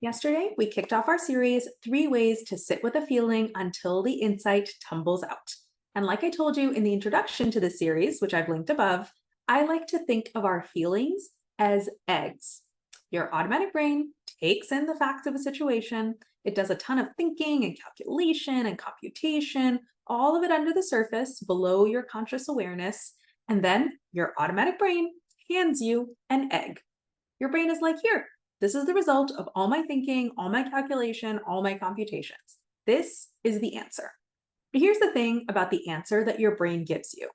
Yesterday, we kicked off our series, 3 Ways to Sit with a Feeling Until the Insight Tumbles Out. And like I told you in the introduction to the series, which I've linked above, I like to think of our feelings as eggs. Your automatic brain takes in the facts of a situation, it does a ton of thinking and calculation and computation, all of it under the surface, below your conscious awareness. And then your automatic brain hands you an egg. Your brain is like, here, this is the result of all my thinking, all my calculation, all my computations. This is the answer. But here's the thing about the answer that your brain gives you.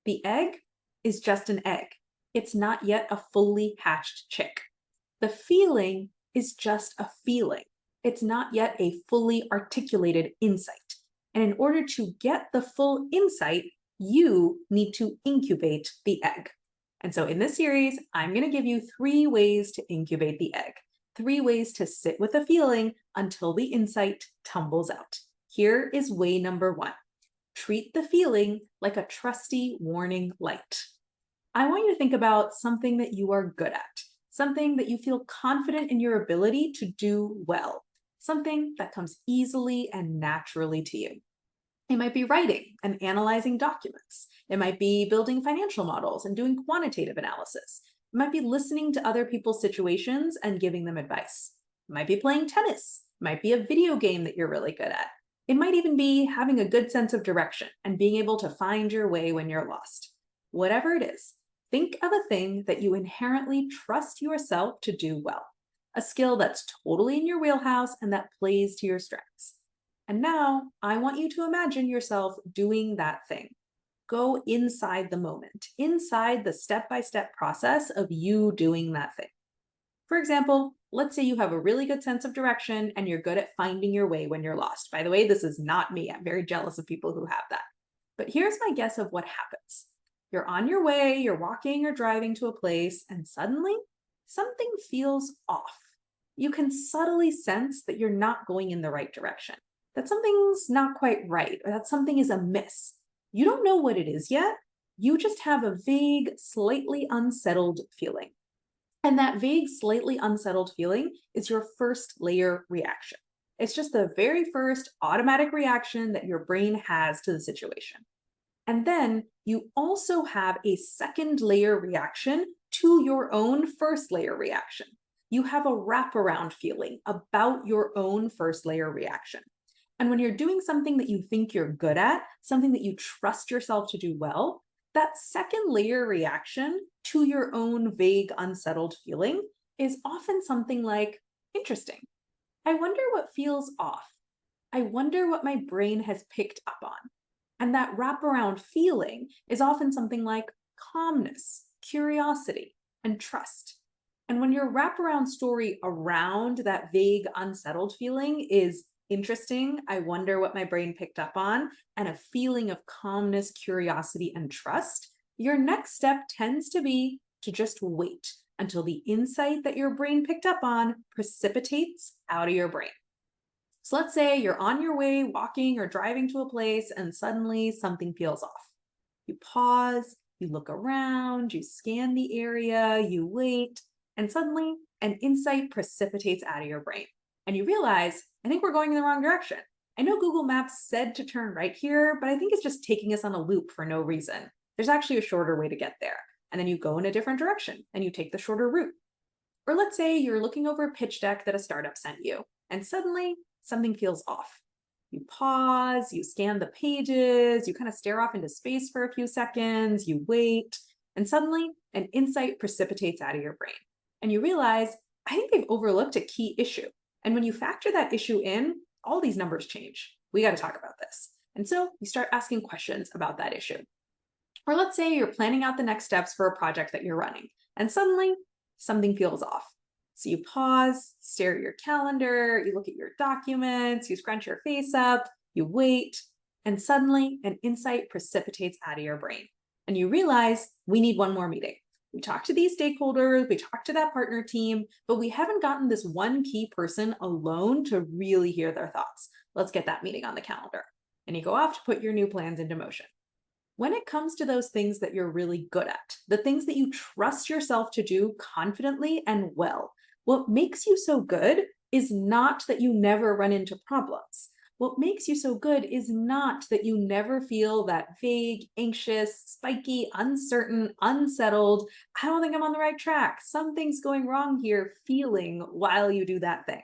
The egg is just an egg. It's not yet a fully hatched chick. The feeling is just a feeling. It's not yet a fully articulated insight. And in order to get the full insight, you need to incubate the egg. And so in this series, I'm going to give you 3 ways to incubate the egg, 3 ways to sit with a feeling until the insight tumbles out. Here is way number 1. Treat the feeling like a trusty warning light. I want you to think about something that you are good at, something that you feel confident in your ability to do well, something that comes easily and naturally to you. It might be writing and analyzing documents. It might be building financial models and doing quantitative analysis. It might be listening to other people's situations and giving them advice. It might be playing tennis. It might be a video game that you're really good at. It might even be having a good sense of direction and being able to find your way when you're lost. Whatever it is, think of a thing that you inherently trust yourself to do well, a skill that's totally in your wheelhouse and that plays to your strengths. And now I want you to imagine yourself doing that thing. Go inside the moment, inside the step-by-step process of you doing that thing. For example, let's say you have a really good sense of direction and you're good at finding your way when you're lost. By the way, this is not me. I'm very jealous of people who have that. But here's my guess of what happens. You're on your way, you're walking or driving to a place, and suddenly something feels off. You can subtly sense that you're not going in the right direction, that something's not quite right, or that something is amiss. You don't know what it is yet. You just have a vague, slightly unsettled feeling. And that vague, slightly unsettled feeling is your first layer reaction. It's just the very first automatic reaction that your brain has to the situation. And then you also have a second layer reaction to your own first layer reaction. You have a wraparound feeling about your own first layer reaction. And when you're doing something that you think you're good at, something that you trust yourself to do well, that second layer reaction to your own vague, unsettled feeling is often something like, interesting. I wonder what feels off. I wonder what my brain has picked up on. And that wraparound feeling is often something like calmness, curiosity, and trust. And when your wraparound story around that vague, unsettled feeling is interesting, I wonder what my brain picked up on, and a feeling of calmness, curiosity, and trust, your next step tends to be to just wait until the insight that your brain picked up on precipitates out of your brain. So let's say you're on your way, walking or driving to a place, and suddenly something feels off. You pause, you look around, you scan the area, you wait, and suddenly an insight precipitates out of your brain. And you realize, I think we're going in the wrong direction. I know Google Maps said to turn right here, but I think it's just taking us on a loop for no reason. There's actually a shorter way to get there. And then you go in a different direction and you take the shorter route. Or let's say you're looking over a pitch deck that a startup sent you, and suddenly something feels off. You pause, you scan the pages, you kind of stare off into space for a few seconds, you wait, and suddenly an insight precipitates out of your brain. And you realize, I think they've overlooked a key issue. And when you factor that issue in, all these numbers change. We got to talk about this. And so you start asking questions about that issue. Or let's say you're planning out the next steps for a project that you're running, and suddenly something feels off. So you pause, stare at your calendar, you look at your documents, you scrunch your face up, you wait, and suddenly an insight precipitates out of your brain. And you realize we need one more meeting. We talked to these stakeholders, we talked to that partner team, but we haven't gotten this one key person alone to really hear their thoughts. Let's get that meeting on the calendar. And you go off to put your new plans into motion. When it comes to those things that you're really good at, the things that you trust yourself to do confidently and well, what makes you so good is not that you never run into problems. What makes you so good is not that you never feel that vague, anxious, spiky, uncertain, unsettled, I don't think I'm on the right track, something's going wrong here feeling while you do that thing.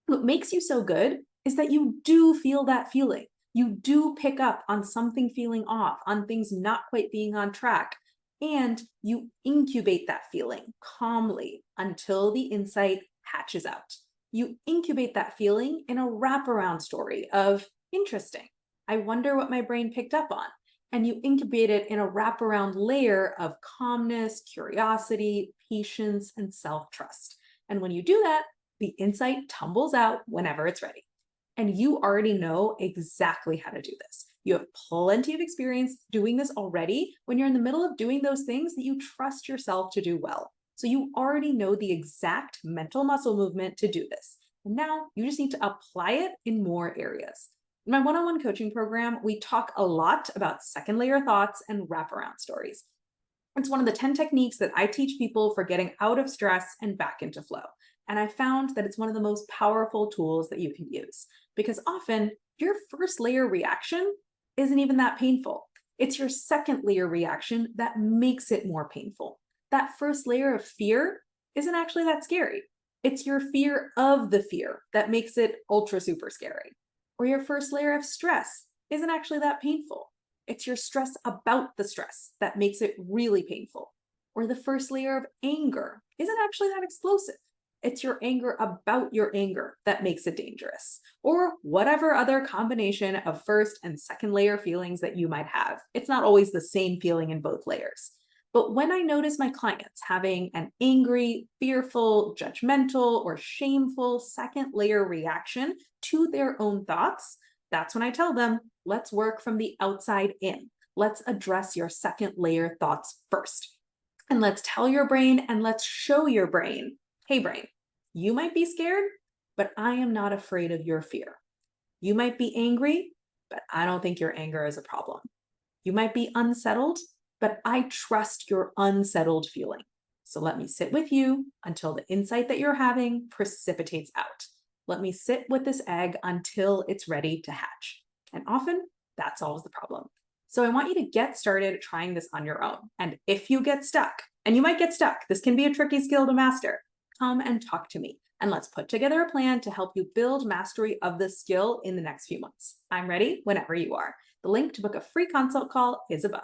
What makes you so good is that you do feel that feeling. You do pick up on something feeling off, on things not quite being on track, and you incubate that feeling calmly until the insight hatches out. You incubate that feeling in a wraparound story of interesting. I wonder what my brain picked up on. And you incubate it in a wraparound layer of calmness, curiosity, patience, and self trust. And when you do that, the insight tumbles out whenever it's ready. And you already know exactly how to do this. You have plenty of experience doing this already when you're in the middle of doing those things that you trust yourself to do well. So you already know the exact mental muscle movement to do this. And now you just need to apply it in more areas. In my one-on-one coaching program, we talk a lot about second layer thoughts and wraparound stories. It's one of the 10 techniques that I teach people for getting out of stress and back into flow. And I found that it's one of the most powerful tools that you can use because often your first layer reaction isn't even that painful. It's your second layer reaction that makes it more painful. That first layer of fear isn't actually that scary. It's your fear of the fear that makes it ultra super scary. Or your first layer of stress isn't actually that painful. It's your stress about the stress that makes it really painful. Or the first layer of anger isn't actually that explosive. It's your anger about your anger that makes it dangerous. Or whatever other combination of first and second layer feelings that you might have. It's not always the same feeling in both layers. But when I notice my clients having an angry, fearful, judgmental, or shameful second layer reaction to their own thoughts, that's when I tell them, let's work from the outside in. Let's address your second layer thoughts first. And let's tell your brain and let's show your brain, hey brain, you might be scared, but I am not afraid of your fear. You might be angry, but I don't think your anger is a problem. You might be unsettled, but I trust your unsettled feeling. So let me sit with you until the insight that you're having precipitates out. Let me sit with this egg until it's ready to hatch. And often that solves the problem. So I want you to get started trying this on your own. And if you get stuck, and you might get stuck, this can be a tricky skill to master, come and talk to me. And let's put together a plan to help you build mastery of this skill in the next few months. I'm ready whenever you are. The link to book a free consult call is above.